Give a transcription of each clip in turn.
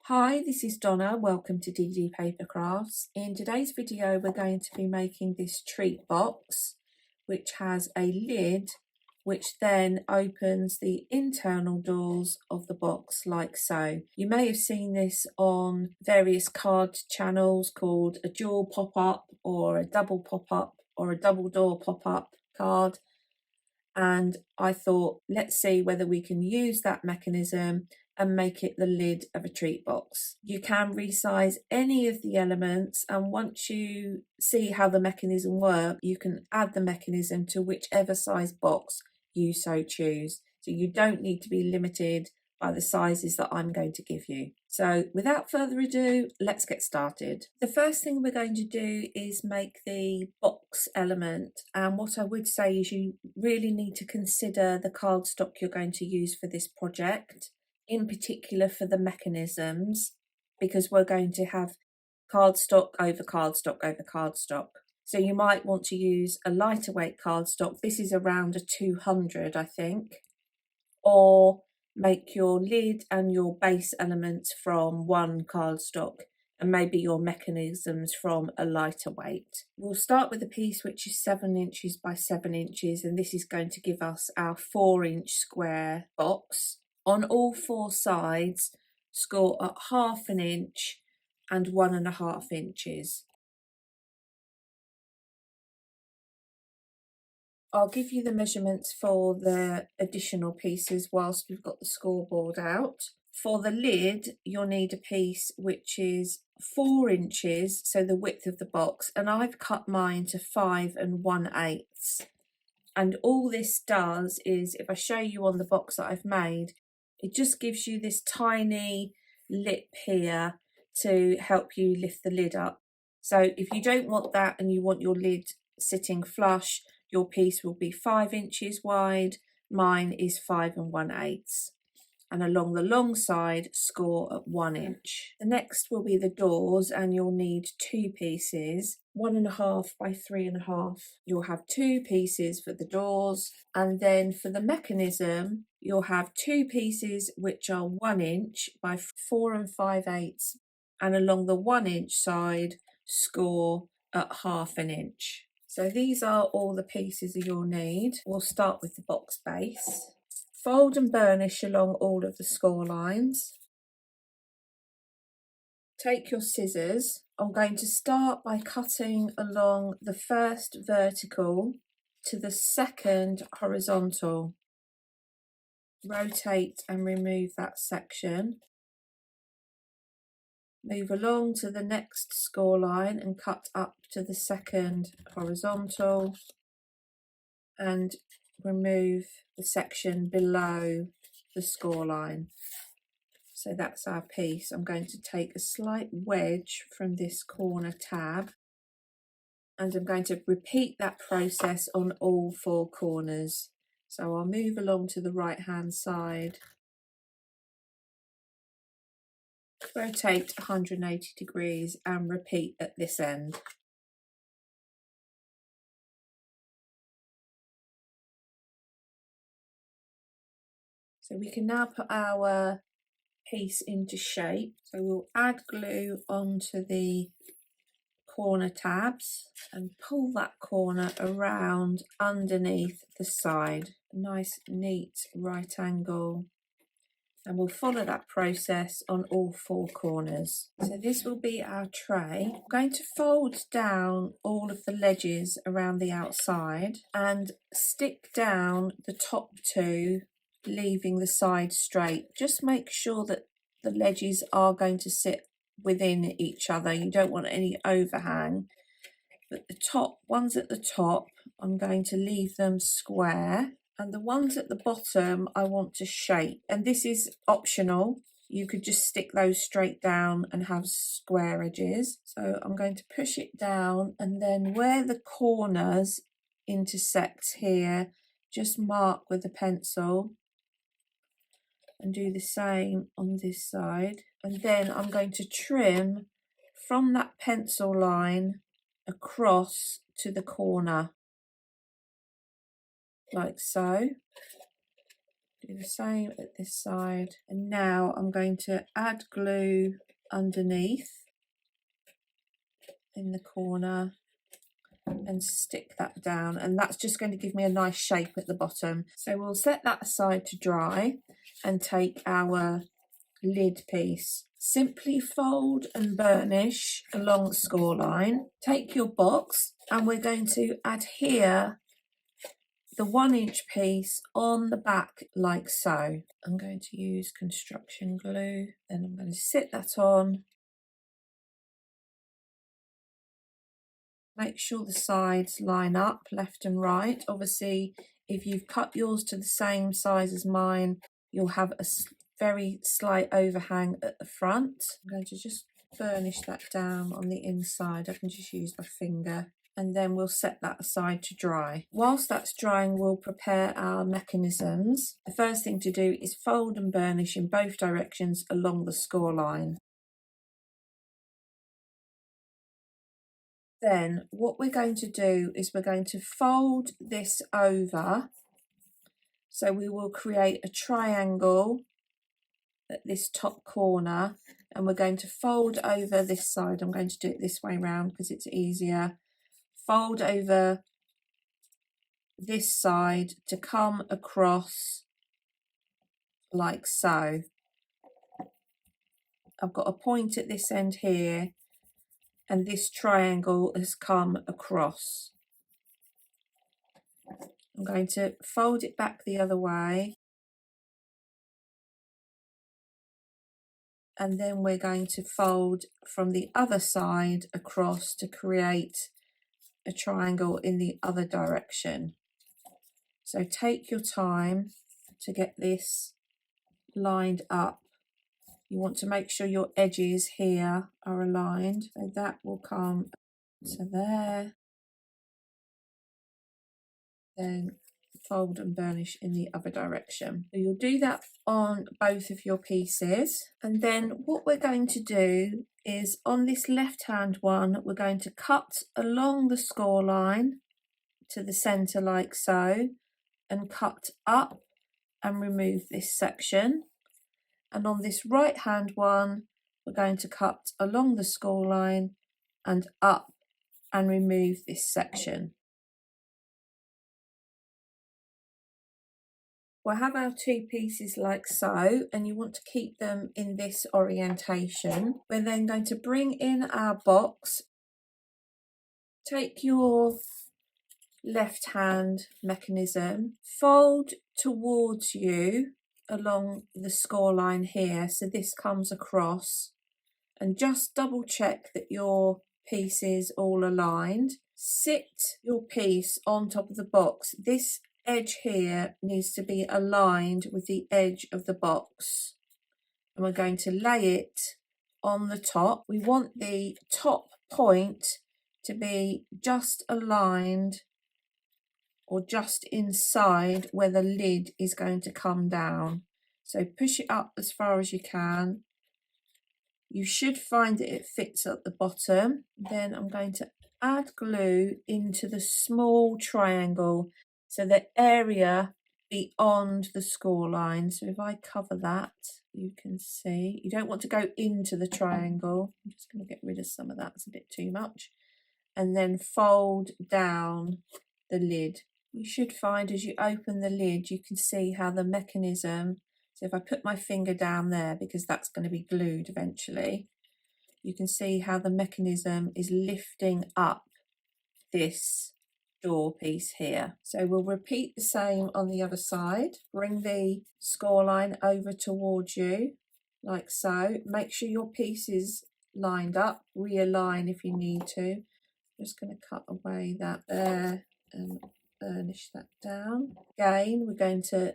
Hi, this is Donna. Welcome to DD Paper Crafts. In today's video, we're going to be making this treat box, which has a lid, which then opens the internal doors of the box like so. You may have seen this on various card channels called a dual pop-up or a double pop-up or a double door pop-up card. And I thought, let's see whether we can use that mechanism and make it the lid of a treat box. You can resize any of the elements, and once you see how the mechanism works, you can add the mechanism to whichever size box you so choose. So you don't need to be limited by the sizes that I'm going to give you. So without further ado, let's get started. The first thing we're going to do is make the box element, and what I would say is you really need to consider the cardstock you're going to use for this project, in particular for the mechanisms, because we're going to have cardstock over cardstock over cardstock. So you might want to use a lighter weight cardstock. This is around a 200, I think, or make your lid and your base elements from one cardstock and maybe your mechanisms from a lighter weight. We'll start with a piece which is 7 inches by 7 inches, and this is going to give us our 4-inch square box. On all 4 sides, score at 1/2 inch and 1.5 inches. I'll give you the measurements for the additional pieces whilst we've got the scoreboard out. For the lid, you'll need a piece which is 4 inches, so the width of the box, and I've cut mine to 5 1/8. And all this does is, if I show you on the box that I've made, it just gives you this tiny lip here to help you lift the lid up. So if you don't want that and you want your lid sitting flush, your piece will be 5 inches wide. Mine is 5 1/8. And along the long side, score at 1 inch. The next will be the doors, and you'll need 2 pieces, 1.5 by 3.5. You'll have 2 pieces for the doors, and then for the mechanism, you'll have 2 pieces which are 1 inch by 4 5/8, and along the 1 inch side, score at 1/2 inch. So these are all the pieces you'll need. We'll start with the box base. Fold and burnish along all of the score lines. Take your scissors. I'm going to start by cutting along the first vertical to the second horizontal. Rotate and remove that section. Move along to the next score line and cut up to the second horizontal, and remove the section below the score line. So that's our piece. I'm going to take a slight wedge from this corner tab, and I'm going to repeat that process on all 4 corners. So I'll move along to the right hand side, rotate 180 degrees and repeat at this end. So we can now put our piece into shape. So we'll add glue onto the corner tabs and pull that corner around underneath the side. A nice neat right angle, and we'll follow that process on all 4 corners. So this will be our tray. I'm going to fold down all of the ledges around the outside and stick down the top 2, leaving the side straight. Just make sure that the ledges are going to sit within each other. You don't want any overhang, but the top ones at the top, I'm going to leave them square, and the ones at the bottom I want to shape, and this is optional. You could just stick those straight down and have square edges. So I'm going to push it down, and then where the corners intersect here, just mark with a pencil, and do the same on this side. And then I'm going to trim from that pencil line across to the corner, like so. Do the same at this side, and now I'm going to add glue underneath in the corner and stick that down, and that's just going to give me a nice shape at the bottom. So we'll set that aside to dry and take our lid piece. Simply fold and burnish along the score line. Take your box and we're going to adhere the 1-inch piece on the back like so. I'm going to use construction glue, then I'm going to sit that on. Make sure the sides line up left and right. Obviously, if you've cut yours to the same size as mine, you'll have a very slight overhang at the front. I'm going to just burnish that down on the inside. I can just use my finger, and then we'll set that aside to dry. Whilst that's drying, we'll prepare our mechanisms. The first thing to do is fold and burnish in both directions along the score line. Then what we're going to do is we're going to fold this over. So we will create a triangle at this top corner, and we're going to fold over this side. I'm going to do it this way round because it's easier. Fold over this side to come across like so. I've got a point at this end here, and this triangle has come across. I'm going to fold it back the other way, and then we're going to fold from the other side across to create a triangle in the other direction. So take your time to get this lined up. You want to make sure your edges here are aligned. So that will come to there. Then fold and burnish in the other direction. So you'll do that on both of your pieces. And then what we're going to do is on this left hand one, we're going to cut along the score line to the center like so, and cut up and remove this section. And on this right hand one, we're going to cut along the score line and up and remove this section. We'll have our two pieces like so, and you want to keep them in this orientation. We're then going to bring in our box. Take your left hand mechanism, fold towards you along the score line here, so this comes across, and just double check that your piece is all aligned. Sit your piece on top of the box. This edge here needs to be aligned with the edge of the box, and we're going to lay it on the top. We want the top point to be just aligned or just inside where the lid is going to come down. So push it up as far as you can. You should find that it fits at the bottom. Then I'm going to add glue into the small triangle, so the area beyond the score line. So if I cover that, you can see, you don't want to go into the triangle. I'm just going to get rid of some of that, it's a bit too much. And then fold down the lid. You should find as you open the lid, you can see how the mechanism, so if I put my finger down there, because that's going to be glued eventually, you can see how the mechanism is lifting up this door piece here. So we'll repeat the same on the other side. Bring the score line over towards you, like so. Make sure your piece is lined up. Realign if you need to. I'm just going to cut away that there and burnish that down. Again, we're going to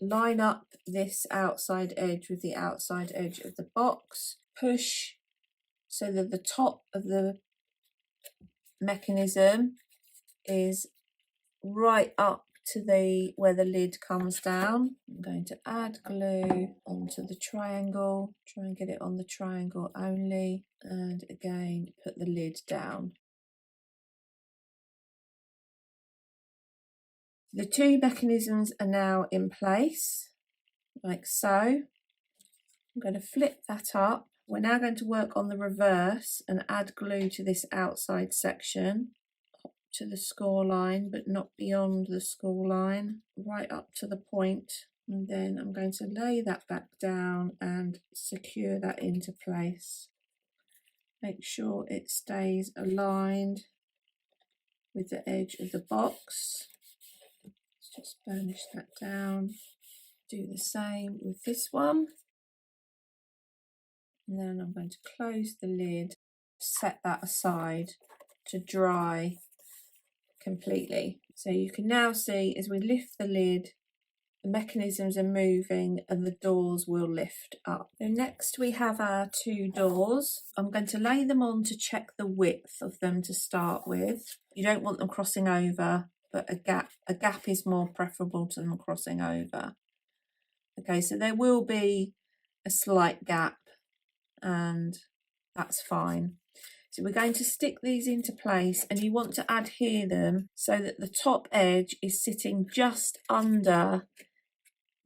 line up this outside edge with the outside edge of the box. Push so that the top of the mechanism is right up to the where the lid comes down. I'm going to add glue onto the triangle, try and get it on the triangle only, and again put the lid down. The two mechanisms are now in place. like so. I'm going to flip that up. We're now going to work on the reverse and add glue to this outside section up to the score line, but not beyond the score line, right up to the point. And then I'm going to lay that back down and secure that into place. Make sure it stays aligned with the edge of the box. Let's just burnish that down. Do the same with this one. And then I'm going to close the lid, set that aside to dry completely. So you can now see as we lift the lid, the mechanisms are moving and the doors will lift up. So next we have our two doors. I'm going to lay them on to check the width of them to start with. You don't want them crossing over, but a gap is more preferable to them crossing over. Okay, so there will be a slight gap and that's fine. So we're going to stick these into place, and you want to adhere them so that the top edge is sitting just under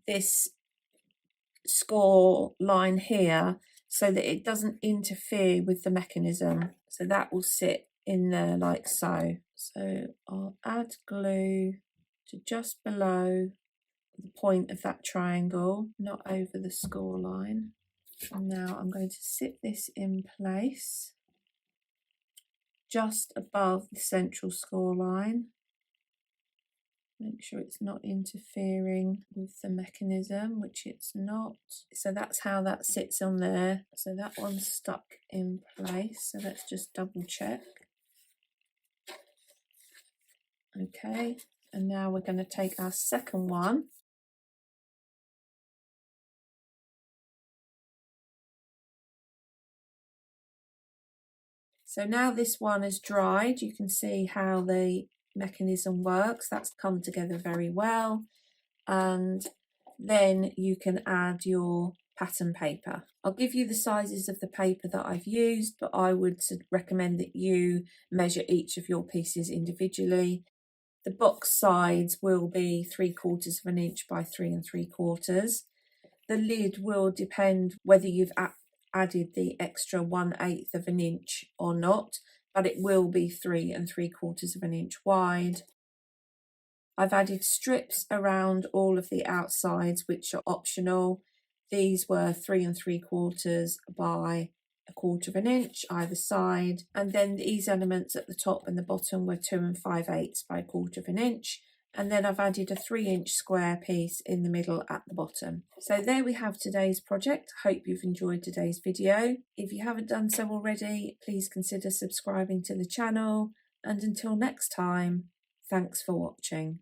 this score line here so that it doesn't interfere with the mechanism. So that will sit in there like so. So I'll add glue to just below the point of that triangle, not over the score line. And now I'm going to sit this in place just above the central score line. Make sure it's not interfering with the mechanism, which it's not. So that's how that sits on there. So that one's stuck in place. So let's just double check. Okay, and now we're going to take our second one. So now this one is dried, you can see how the mechanism works. That's come together very well. And then you can add your pattern paper. I'll give you the sizes of the paper that I've used, but I would recommend that you measure each of your pieces individually. The box sides will be 3/4 of an inch by 3 3/4. The lid will depend whether you've added the extra 1/8 of an inch or not, but it will be 3 3/4 of an inch wide. I've added strips around all of the outsides, which are optional. These were 3 3/4 by 1/4 of an inch either side, and then these elements at the top and the bottom were 2 5/8 by 1/4 of an inch. And then I've added a 3-inch square piece in the middle at the bottom. So there we have today's project. Hope you've enjoyed today's video. If you haven't done so already, please consider subscribing to the channel. And until next time, thanks for watching.